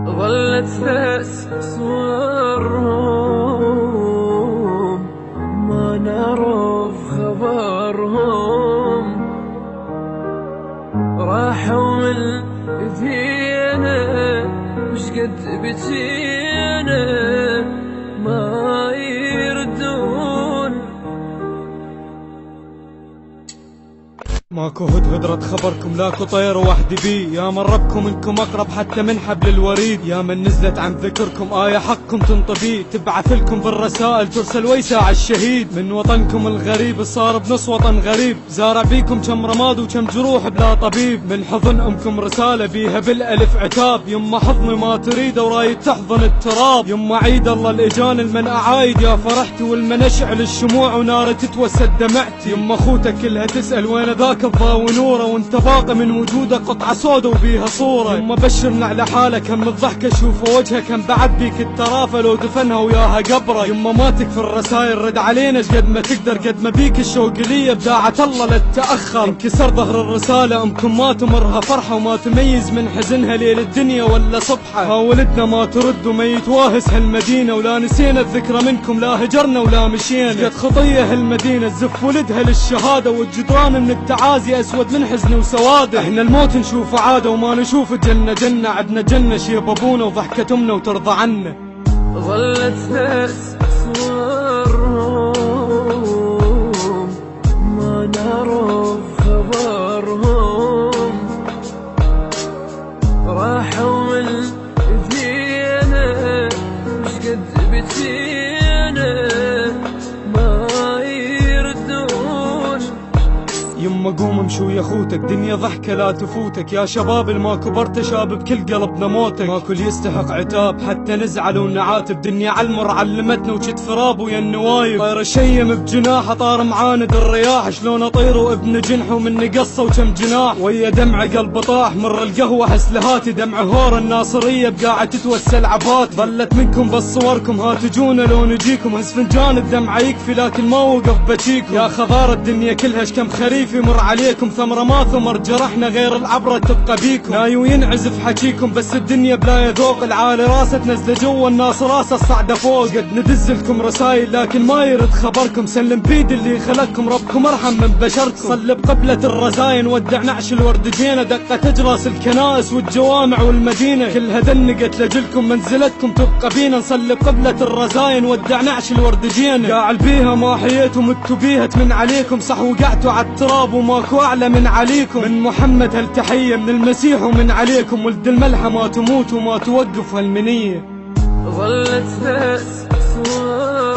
ظلت ناس صورهم ما نعرف خبرهم، راحوا من ايدينا مشقد بتينا ما يردون. ماكو هدهد رد خبركم، لاكو طير وحدي بي، يا من ربكم انكم اقرب حتى من حبل الوريد، يا من نزلت عن ذكركم آية حقكم تنطبي، تبعث لكم بالرسائل ترسل ويساع الشهيد، من وطنكم الغريب صار بنص وطن غريب، زارع بيكم كم رماد وكم جروح بلا طبيب، من حضن امكم رسالة بيها بالالف عتاب، يما حضني ما تريد ورايد تحضن التراب، يما عيد الله الاجان المن اعايد يا فرحتي، والمن اشعل الشموع ونار تتوسد دمعتي، يما خوتك كلها تسأل وين ذاك الضوء ونوره، وانت باقي من وجودك قطعة سودا وبيها صورة، يما بشرنا على حالك هم الضحكة شوفوا وجهك، هم بعد بيك الترافة لو دفنها وياها قبره، يما ما تكفي الرسايل رد علينا قد ما تقدر، قد ما بيك الشوق لي بداعة الله لا تتأخر، انكسر ظهر الرسالة امكم ما تمرها فرحة، وما تميز من حزنها ليل الدنيا ولا صبحة، ولدنا ما ترد وما يتواهس هالمدينة، ولا نسينا الذكرى منكم لا هجرنا ولا مشينا، قد خطية هالمدينة تزف ولدها للشهادة، والجدران من التعازي اسود من حزن وسواده، احنا الموت نشوفه عاده وما نشوف الجنة جنة، عدنا جنة شيب ابونا وضحكة امنا وترضى عنا. ظلت ناس صورهم ما نعرف خبرهم، راحوا من ايدينا مشقد بتينا ما يردون. يما قوم امشوا يا خوتك دنيا ضحكة لا تفوتك، يا شباب الما كبرت شاب بكل قلبنا موتك، ما كل يستحق عتاب حتى نزعل ونعاتب، دنيا عالمر علمتنا وجد فراب ويا النوايب، طير الشيم بجناحه طار معاند الرياح، شلون اطير وابن جنح ومني قصه وكم جناح، ويا دمع قلب طاح مر القهوه حس لهاتي، دمع هور الناصريه بقاعه تتوسى العبات، ظلت منكم بس صوركم هاتجونا لو نجيكم، هز فنجان الدمعه يكفي لكن ما وقف بتيكم، يا خضار الدنيا كلها شكم خريف يمر عليكم، ثمرة ما ثمر جرحنا غير العبرة تبقى بيكم، ناي وينعزف حكيكم بس الدنيا بلا يذوق، العالي راسه تنزله جوا الناس راسه الصعدة فوق، قد ندزلكم رسايل لكن ما يرد خبركم، سلم بيد اللي خلقكم ربكم ارحم من بشركم، صلب قبلة الرزاين ودع نعش الورد جينا، دقت اجراس الكنائس والجوامع والمدينة، كلها دنقت لجلكم منزلتكم تبقى بينا، نصلب قبلة الرزاين ودع نعش الورد جينا، قاعل بيها ما حييتم متوا بيها من عليكم، صح وقعتوا عالتراب وماكو اعلى من عليكم، من محمد هالتحية من المسيح ومن عليكم، ولد الملحة ما تموت وما توقف هالمنية. ظلت ناس صور